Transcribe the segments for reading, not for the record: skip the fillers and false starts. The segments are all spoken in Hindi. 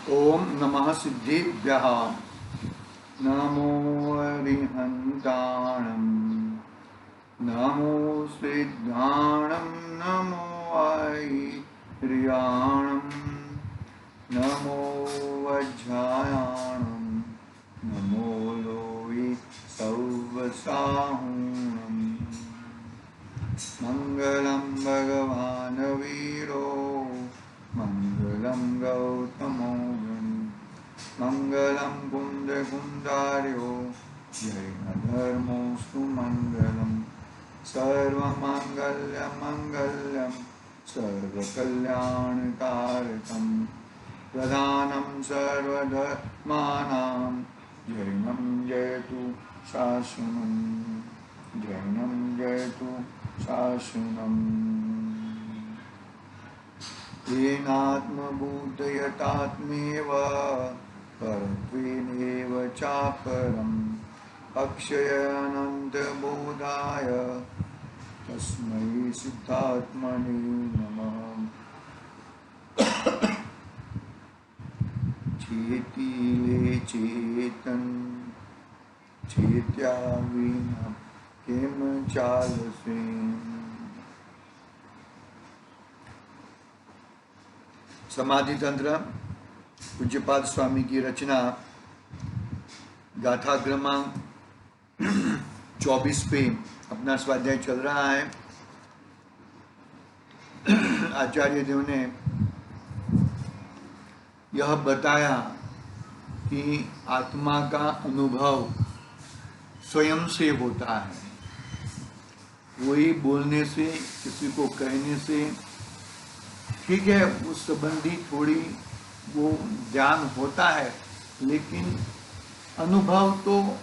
ओम नमः सिद्धिभ्यः नमो अरिहन्ताणं नमो सिद्धाणं नमो ऐरियाणं नमो वज्रायाणं नमो लोये सौवसाहुणं मंगलं भगवान् वीरो मंगलं गौतमो मंगलं कुन्दकुन्दार्यो जैनधर्मोऽस्तु मंगलं सर्वमङ्गल्यमङ्गल्यं सर्वकल्याणकारकं प्रधानं सर्वधर्माणां जैनं जयतु शासनं जैनं जयतु शासनम् येनात्मबोधयतात्मेव परत्वेनेव चापरम् अक्षयानन्तबोधाय तस्मै सिद्धात्मने नमः। चेति ये चेतन चेत्या विना किम चालसे। समाधि तंत्र पूज्यपाद स्वामी की रचना गाथा क्रमांक 24 पे अपना स्वाध्याय चल रहा है। आचार्य देव ने यह बताया कि आत्मा का अनुभव स्वयं से होता है, कोई बोलने से किसी को कहने से ठीक है, उस संबंधी थोड़ी वो ज्ञान होता है, लेकिन अनुभव तो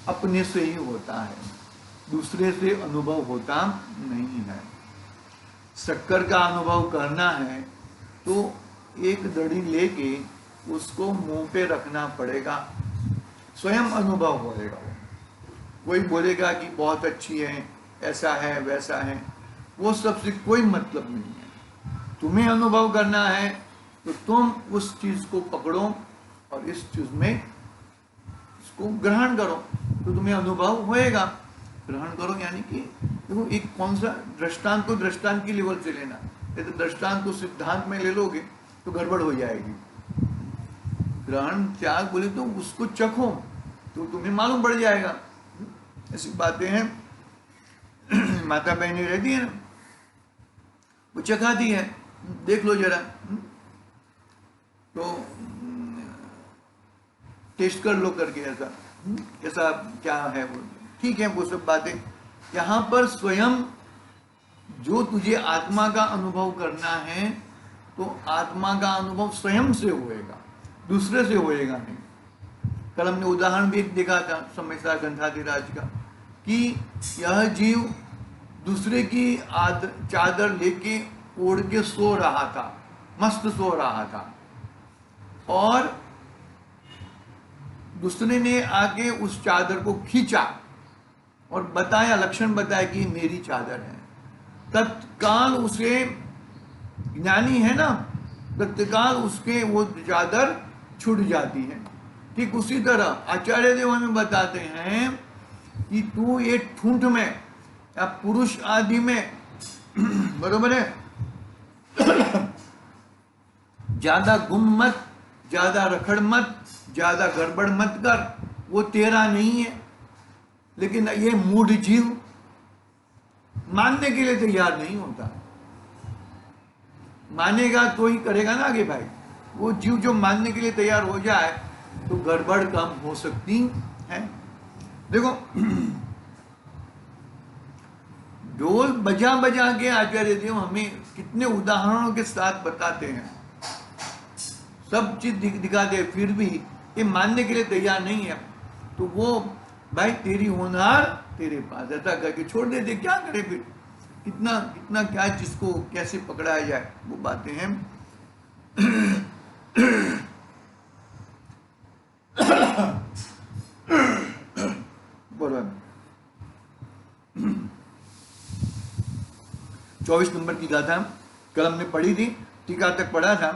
अपने से ही होता है, दूसरे से अनुभव होता नहीं है। शक्कर का अनुभव करना है तो एक दड़ी लेके उसको मुंह पे रखना पड़ेगा, स्वयं अनुभव होएगा। कोई बोलेगा कि बहुत अच्छी है, ऐसा है वैसा है, वो सबसे कोई मतलब नहीं है। तुम्हें अनुभव करना है तो तुम उस चीज को पकड़ो और इस चीज में इसको ग्रहण करो तो तुम्हें अनुभव होएगा। ग्रहण करो यानी कि देखो, एक कौन सा दृष्टांत को दृष्टांत की लेवल से लेना, तो दृष्टांत को सिद्धांत में ले लोगे तो गड़बड़ हो जाएगी। ग्रहण त्याग बोले तो उसको चखो तो तुम्हें मालूम पड़ जाएगा। ऐसी बातें हैं, माता बहनी रहती है ना, वो चखाती है, देख लो जरा, तो टेस्ट कर लो करके, ऐसा ऐसा क्या है वो, ठीक है वो सब बातें। यहाँ पर स्वयं जो तुझे आत्मा का अनुभव करना है तो आत्मा का अनुभव स्वयं से होएगा, दूसरे से होएगा नहीं। कल हमने उदाहरण भी एक देखा था समयसा गंधाधिराज का कि यह जीव दूसरे की चादर लेके ओढ़ के सो रहा था, मस्त सो रहा था, और दूसरे ने आके उस चादर को खींचा और बताया, लक्षण बताया कि मेरी चादर है। तत्काल उसे, ज्ञानी है ना, तत्काल उसके वो चादर छूट जाती है। ठीक उसी तरह आचार्य देव हमें बताते हैं कि तू ये ठूंठ में या पुरुष आदि में बरोबर है, ज्यादा गुम मत, ज्यादा रखड़ मत, ज्यादा गड़बड़ मत कर, वो तेरा नहीं है। लेकिन ये मूढ़ जीव मानने के लिए तैयार नहीं होता। मानेगा तो ही करेगा ना आगे भाई। वो जीव जो मानने के लिए तैयार हो जाए तो गड़बड़ कम हो सकती है। देखो, ढोल बजा बजा के आचार्य देव हमें कितने उदाहरणों के साथ बताते हैं, सब चीज दिखाते, फिर भी ये मानने के लिए तैयार नहीं है। तो वो भाई तेरी होनहार तेरे पास, ऐसा करके छोड़ देते, क्या करे फिर, कितना कितना क्या जिसको कैसे पकड़ाया जाए, वो बातें हैं। बोलो 24 नंबर की गाथा कल हमने पढ़ी थी, टीका तक पढ़ा था।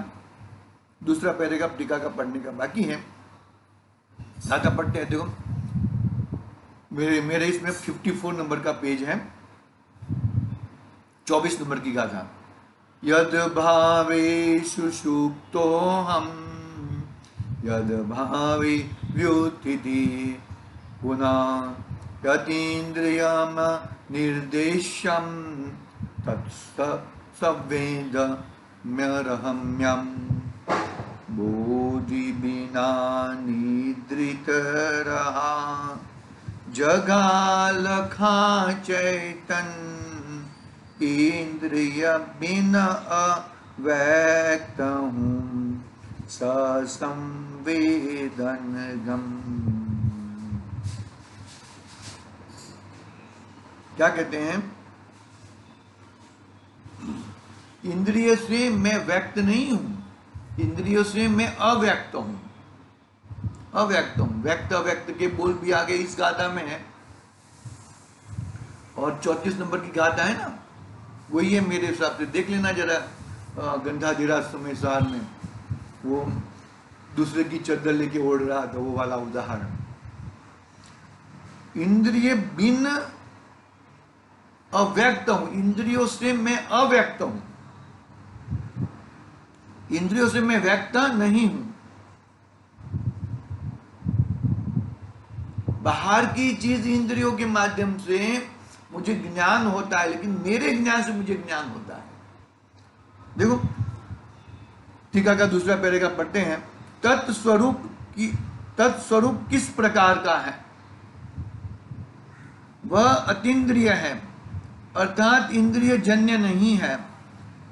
दूसरा पैराग्राफ टीका का पढ़ने का बाकी है, गाथा पढ़ते हैं। देखो मेरे इसमें 54 नंबर का पेज है, 24 नंबर की गाथा। यद भावेषु सुप्तो हम यद भावे व्युत्थिति पुनः यतीन्द्रियम निर्देशम तत्सवेदम्यरहम्यम बोधि बिना निद्रित रहा जगालखा चैतन इंद्रिय बिन अव्यक्त हूँ ससंवेदनगम। क्या कहते हैं? इंद्रिय से मैं व्यक्त नहीं हूं, इंद्रियों से मैं अव्यक्त हूं। अव्यक्त हूं, व्यक्त अव्यक्त के बोल भी आगे इस गाथा में है। और 34 नंबर की गाथा है ना, वही है मेरे हिसाब से। देख लेना जरा गंधाधिराज समय सार में, वो दूसरे की चद्दर लेके ओढ़ रहा था, वो वाला उदाहरण। इंद्रिय बिन अव्यक्त हूं, इंद्रियों से मैं अव्यक्त हूं, इंद्रियों से मैं व्यक्त नहीं हूं। बाहर की चीज इंद्रियों के माध्यम से मुझे ज्ञान होता है, लेकिन मेरे ज्ञान से मुझे ज्ञान होता है। देखो टीका का दूसरा पैराग्राफ पढ़ते हैं। तत्स्वरूप किस प्रकार का है? वह अतीन्द्रिय है, अर्थात इंद्रिय जन्य नहीं है,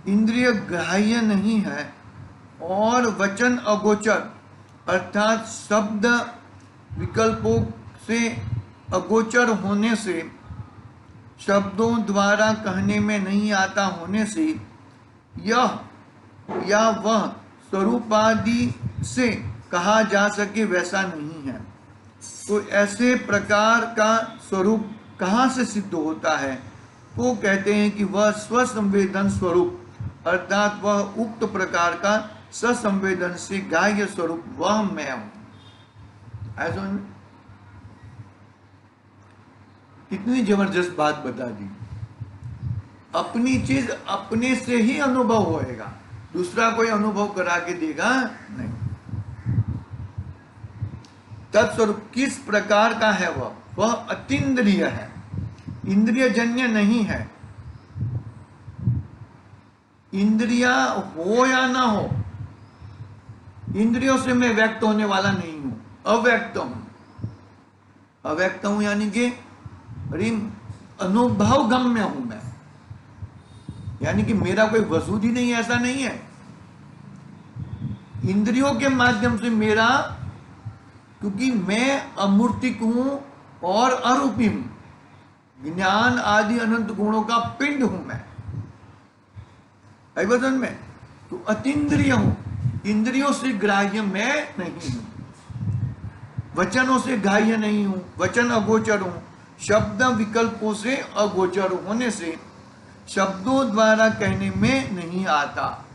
इंद्रिय ग्राह्य नहीं है, और वचन अगोचर अर्थात शब्द विकल्पों से अगोचर होने से, शब्दों द्वारा कहने में नहीं आता होने से, यह या वह स्वरूपादि से कहा जा सके वैसा नहीं है। तो ऐसे प्रकार का स्वरूप कहाँ से सिद्ध होता है? तो कहते हैं कि वह स्वसंवेदन स्वरूप अर्थात वह उक्त प्रकार का ससंवेदन से ग्राह्य स्वरूप वह मैं हूं। ऐसा कितनी जबरदस्त बात बता दी। अपनी चीज अपने से ही अनुभव होएगा, दूसरा कोई अनुभव करा के देगा नहीं। तत्स्वरूप किस प्रकार का है? वह अतीन्द्रिय है, इंद्रिय जन्य नहीं है। इंद्रिया हो या ना हो, इंद्रियों से मैं व्यक्त होने वाला नहीं हूं, अव्यक्त हूं। अव्यक्त हूं यानी कि अनुभव गम्य हूं मैं, यानी कि मेरा कोई वजूद ही नहीं, ऐसा नहीं है। इंद्रियों के माध्यम से मेरा, क्योंकि मैं अमूर्तिक हूं और अरूपी हूं, ज्ञान आदि अनंत गुणों का पिंड हूं मैं, वचन में तो अतीन्द्रिय हूं, इंद्रियों से ग्राह्य मैं नहीं हूं, वचनों से ग्राह्य नहीं हूं, वचन अगोचर हूं, शब्द विकल्पों से अगोचर होने से शब्दों द्वारा कहने में नहीं आता।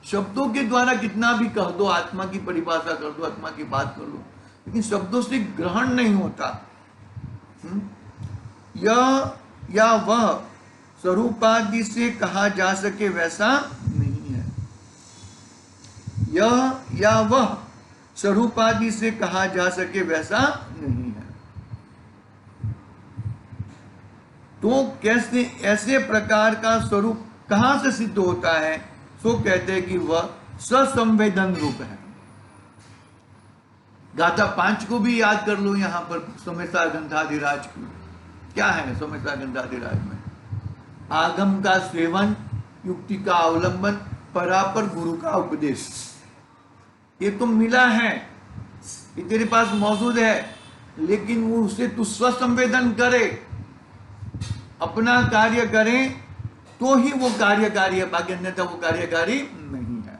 शब्दों के द्वारा कितना भी कह दो, आत्मा की परिभाषा कर दो, आत्मा की बात कर लो, लेकिन शब्दों से ग्रहण नहीं होता। यह या वह स्वरूपादि से कहा जा सके वैसा नहीं है। यह या वह स्वरूपादि से कहा जा सके वैसा नहीं है। तो कैसे ऐसे प्रकार का स्वरूप कहां से सिद्ध होता है? सो कहते हैं कि वह ससंवेदन रूप है। गाथा 5 को भी याद कर लो, यहां पर सोमेश्वर गंधाधिराज की क्या है? सोमेश्वर गंधाधिराज में आगम का सेवन, युक्ति का अवलंबन, परापर गुरु का उपदेश। ये तो मिला है, ये तेरे पास मौजूद है, लेकिन वो उसे तू स्वसंवेदन करे, अपना कार्य करे तो ही वो कार्यकारी है, बाकी अन्यथा वो कार्यकारी नहीं है।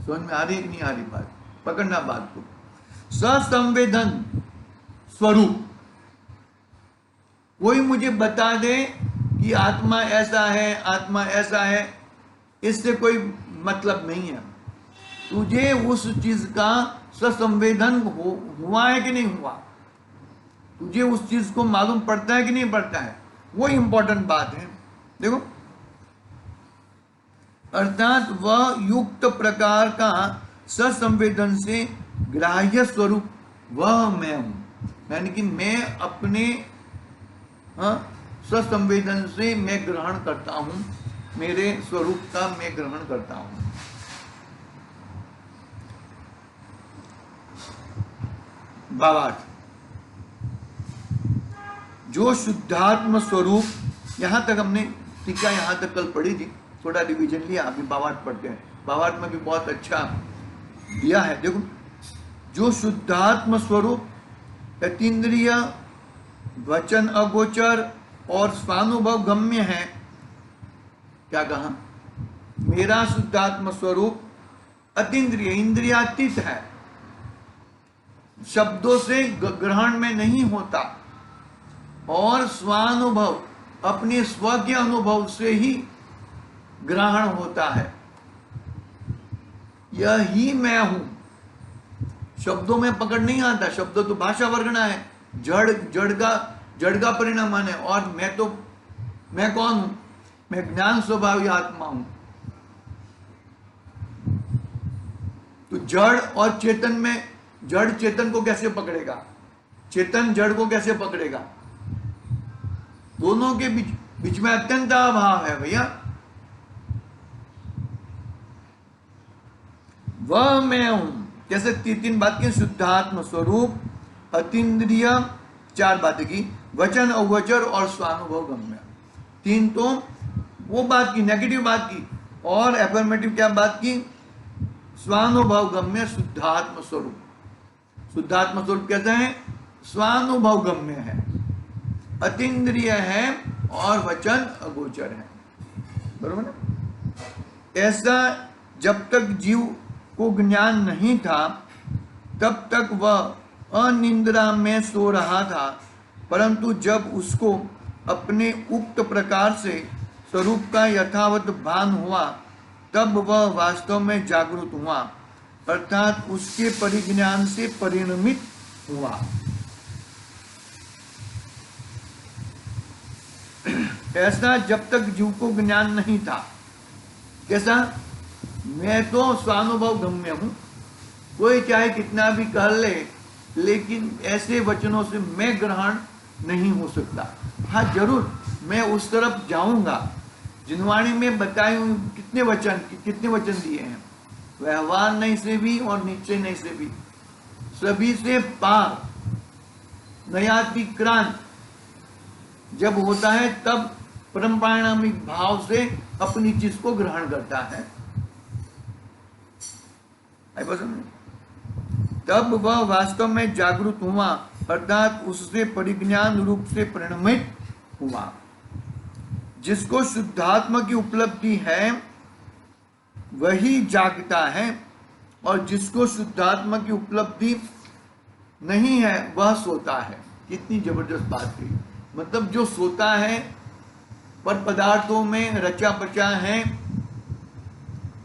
समझ में आ रही कि नहीं आ रही बात? पकड़ना बात को। ससंवेदन स्वरूप कोई मुझे बता दे कि आत्मा ऐसा है, आत्मा ऐसा है, इससे कोई मतलब नहीं है। तुझे उस चीज का ससंवेदन हुआ है कि नहीं हुआ, तुझे उस चीज को मालूम पड़ता है कि नहीं पड़ता है, वो इंपॉर्टेंट बात है। देखो, अर्थात वह युक्त प्रकार का ससंवेदन से ग्राह्य स्वरूप वह मैं हूं, यानी कि मैं अपने ससंवेदन से मैं ग्रहण करता हूं, मेरे स्वरूप का मैं ग्रहण करता हूं। भावार्थ, जो शुद्धात्म स्वरूप, यहां तक हमने टीका यहां तक कल पढ़ी थी, थोड़ा रिवीजन लिया, अभी भावार्थ पढ़ते हैं। भावार्थ में भी बहुत अच्छा दिया है। देखो, जो शुद्धात्म स्वरूप अतीन्द्रिय, वचन अगोचर और स्वानुभव गम्य है, क्या कहा, मेरा शुद्धात्म स्वरूप अतीन्द्रिय, इंद्रियातीत है, शब्दों से ग्रहण में नहीं होता, और स्वानुभव, अपने स्व के अनुभव से ही ग्रहण होता है। यही मैं हूं, शब्दों में पकड़ नहीं आता, शब्द तो भाषा वर्गना है, जड़ का परिणाम है, और मैं कौन हूं, मैं ज्ञान स्वभावी आत्मा हूं। तो जड़ और चेतन में, जड़ चेतन को कैसे पकड़ेगा, चेतन जड़ को कैसे पकड़ेगा, दोनों के बीच में अत्यंत अभाव है भैया। वह मैं हूं, जैसे तीन बात की, शुद्धात्म स्वरूप, अतीन्द्रिय, चार बातें की, वचन अवचर और स्वानुभव गम्य, तीन तो वो बात की, नेगेटिव बात की, और एफर्मेटिव क्या बात की, स्वानुभव गम्य शुद्धात्म स्वरूप। शुद्धात्म स्वरूप कहते हैं स्वानुभव गम्य है, अतीन्द्रिय है, और वचन अगोचर है, बरोबर ना। ऐसा जब तक जीव को ज्ञान नहीं था तब तक वह अनिंद्रा में सो रहा था, परंतु जब उसको अपने उक्त प्रकार से स्वरूप का यथावत भान हुआ तब वह वास्तव में जागृत हुआ, अर्थात उसके परिज्ञान से परिणमित हुआ। ऐसा जब तक जीव को ज्ञान नहीं था, कैसा, मैं तो स्वानुभव गम्य हूं, कोई चाहे कितना भी कह ले, लेकिन ऐसे वचनों से मैं ग्रहण नहीं हो सकता। हाँ जरूर मैं उस तरफ जाऊंगा, जिनवाणी में बताए हुए कितने वचन दिए हैं, व्यवहार नहीं से भी और निश्चय नहीं से भी, सभी से पार, नयातिक्रांत जब होता है तब परम पारिणामिक भाव से अपनी चीज को ग्रहण करता है, तब वह वास्तव में जागृत हुआ, अर्थात उससे परिज्ञान रूप से परिणमित हुआ। जिसको शुद्धात्मा की उपलब्धि है वही जागता है, और जिसको शुद्धात्मा की उपलब्धि नहीं है वह सोता है। कितनी जबरदस्त बात कही, मतलब जो सोता है, पर पदार्थों में रचा पचा है।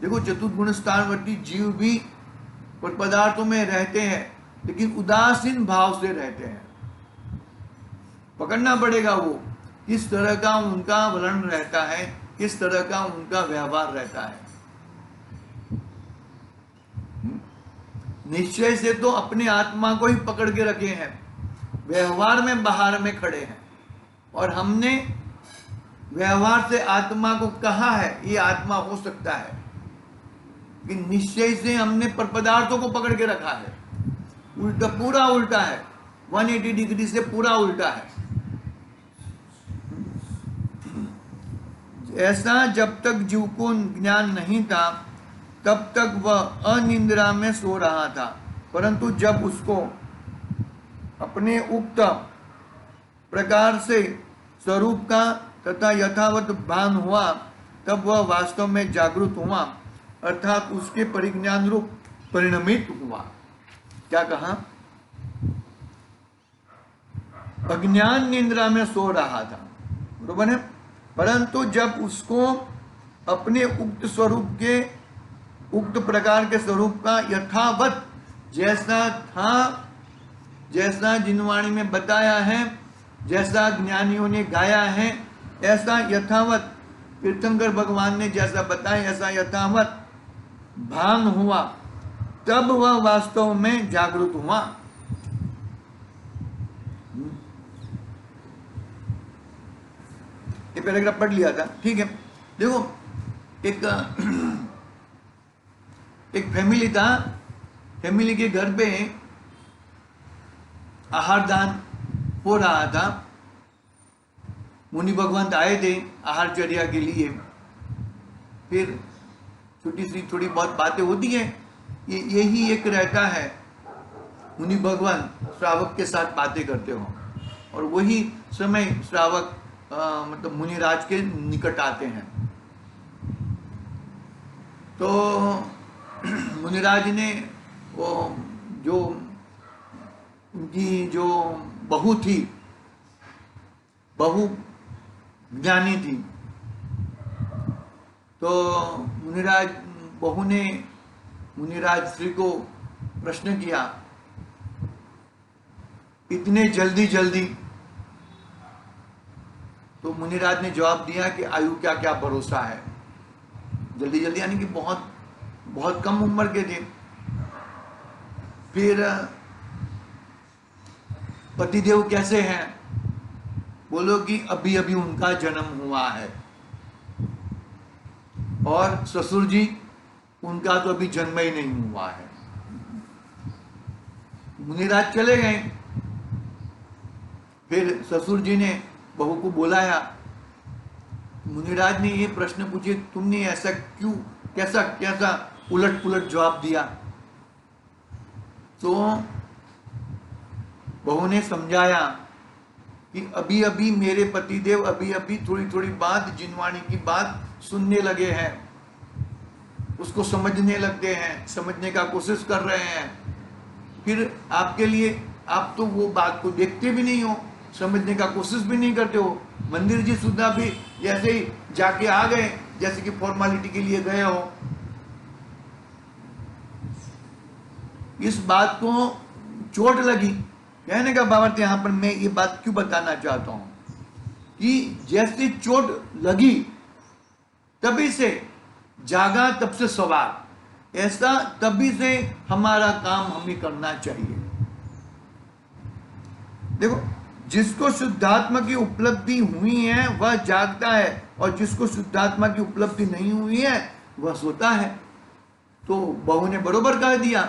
देखो, चतुर्गुण स्थानवर्ती जीव भी पर पदार्थों में रहते हैं, लेकिन उदासीन भाव से रहते हैं। पकड़ना पड़ेगा वो किस तरह का उनका वर्ण रहता है, किस तरह का उनका व्यवहार रहता है। निश्चय से तो अपने आत्मा को ही पकड़ के रखे हैं, व्यवहार में बाहर में खड़े हैं, और हमने व्यवहार से आत्मा को कहा है ये आत्मा हो सकता है, कि निश्चय से हमने पर पदार्थों को पकड़ के रखा है। उल्टा, पूरा उल्टा है, 180 डिग्री से पूरा उल्टा है। ऐसा जब तक जीव को ज्ञान नहीं था तब तक वह अनिंद्रा में सो रहा था, परंतु जब उसको अपने उक्त प्रकार से स्वरूप का तथा यथावत भान हुआ तब वह वास्तव में जागृत हुआ, अर्थात उसके परिज्ञान रूप परिणमित हुआ। क्या कहा, अज्ञान निंद्रा में सो रहा था, बरोबर है, परंतु जब उसको अपने उक्त स्वरूप के उक्त प्रकार के स्वरूप का यथावत जैसा था, जैसा जिनवाणी में बताया है, जैसा ज्ञानियों ने गाया है, ऐसा यथावत तीर्थंकर भगवान ने जैसा बताया, ऐसा यथावत भान हुआ, तब वह वास्तव में जागृत हुआ। ये पैराग्राफ पढ़ लिया था, ठीक है। देखो एक फैमिली था, फैमिली के घर पे आहार दान हो रहा था। मुनि भगवंत आए थे आहार चर्या के लिए। फिर छोटी सी थोड़ी बहुत बातें होती है, यही एक रहता है, मुनि भगवान श्रावक के साथ बातें करते हो, और वही समय श्रावक मतलब मुनिराज के निकट आते हैं। तो मुनिराज ने वो जो उनकी जो बहू थी, बहू ज्ञानी थी, तो बहू ने मुनिराज श्री को प्रश्न किया, इतने जल्दी जल्दी? तो मुनिराज ने जवाब दिया कि आयु क्या क्या भरोसा है। जल्दी जल्दी यानी कि बहुत बहुत कम उम्र के थे। फिर पतिदेव कैसे हैं? बोलो कि अभी अभी उनका जन्म हुआ है, और ससुर जी उनका तो अभी जन्म ही नहीं हुआ है। मुनिराज चले गए। फिर ससुर जी ने बहू को बुलाया। मुनिराज ने ये प्रश्न पूछे, तुमने ऐसा क्यों, कैसा कैसा उलट पुलट जवाब दिया? तो बहू ने समझाया कि अभी अभी मेरे पतिदेव अभी अभी थोड़ी थोड़ी बात, जिनवाणी की बात सुनने लगे हैं, उसको समझने लगते हैं, समझने का कोशिश कर रहे हैं। फिर आपके लिए, आप तो वो बात को देखते भी नहीं हो, समझने का कोशिश भी नहीं करते हो। मंदिर जी सुधा भी जैसे ही जाके आ गए, जैसे कि फॉर्मेलिटी के लिए गए हो। इस बात को चोट लगी। कहने का भावार्थ यहां पर मैं ये बात क्यों बताना चाहता हूं कि जैसे चोट लगी तभी से जागा, तब से सवार। ऐसा तभी से हमारा काम हमें करना चाहिए। देखो, जिसको शुद्धात्मा की उपलब्धि हुई है वह जागता है, और जिसको शुद्धात्मा की उपलब्धि नहीं हुई है वह सोता है। तो बहू ने बरोबर कह दिया,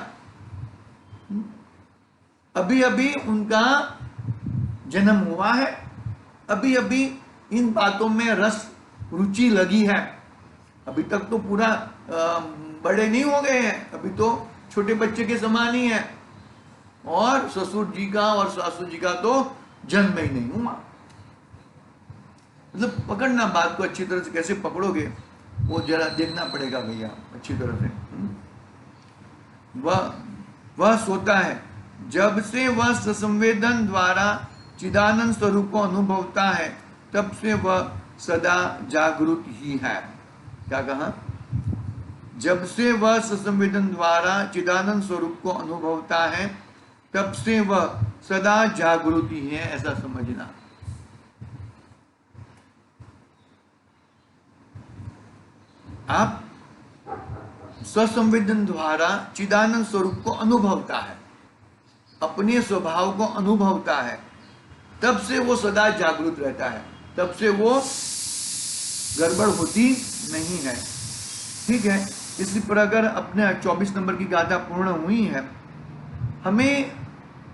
अभी अभी उनका जन्म हुआ है, अभी अभी इन बातों में रस रुचि लगी है। अभी तक तो पूरा बड़े नहीं हो गए हैं, अभी तो छोटे बच्चे के समान ही है, और ससुर जी का और सासू जी का तो जन्म ही नहीं हुआ। मतलब पकड़ना बात को अच्छी तरह से, कैसे पकड़ोगे वो जरा देखना पड़ेगा भैया अच्छी तरह से। वह सोता है, जब से वह ससंवेदन द्वारा चिदानंद स्वरूप को अनुभवता है, तब से वह सदा जागृत ही है। क्या कहा? जब से वह ससंवेदन द्वारा चिदानंद स्वरूप को अनुभवता है, तब से वह सदा जागृत ही है, ऐसा समझना। आप स्वसंवेदन द्वारा चिदानंद स्वरूप को अनुभवता है, अपने स्वभाव को अनुभवता है, तब से वो सदा जागृत रहता है, तब से वो गड़बड़ होती नहीं है। ठीक है। इसी पर अगर अपने 24 नंबर की गाथा पूर्ण हुई है, हमें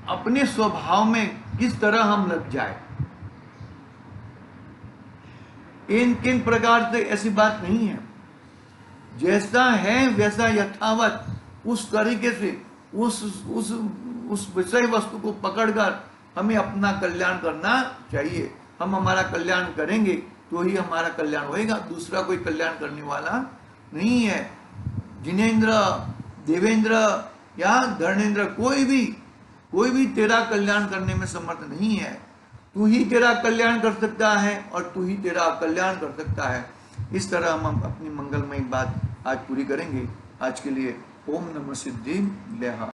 अपने स्वभाव में किस तरह हम लग जाए, इन किन प्रकार से, ऐसी बात नहीं है। जैसा है वैसा यथावत उस तरीके से उस विषय वस्तु को पकड़कर हमें अपना कल्याण करना चाहिए। हम हमारा कल्याण करेंगे तो ही हमारा कल्याण होएगा, दूसरा कोई कल्याण करने वाला नहीं है। जिनेंद्र, देवेंद्र या धर्मेंद्र, कोई भी तेरा कल्याण करने में समर्थ नहीं है। तू ही तेरा कल्याण कर सकता है और तू ही तेरा कल्याण कर सकता है। इस तरह हम अपनी मंगलमयी बात आज पूरी करेंगे। आज के लिए ओम नमः सिद्धि।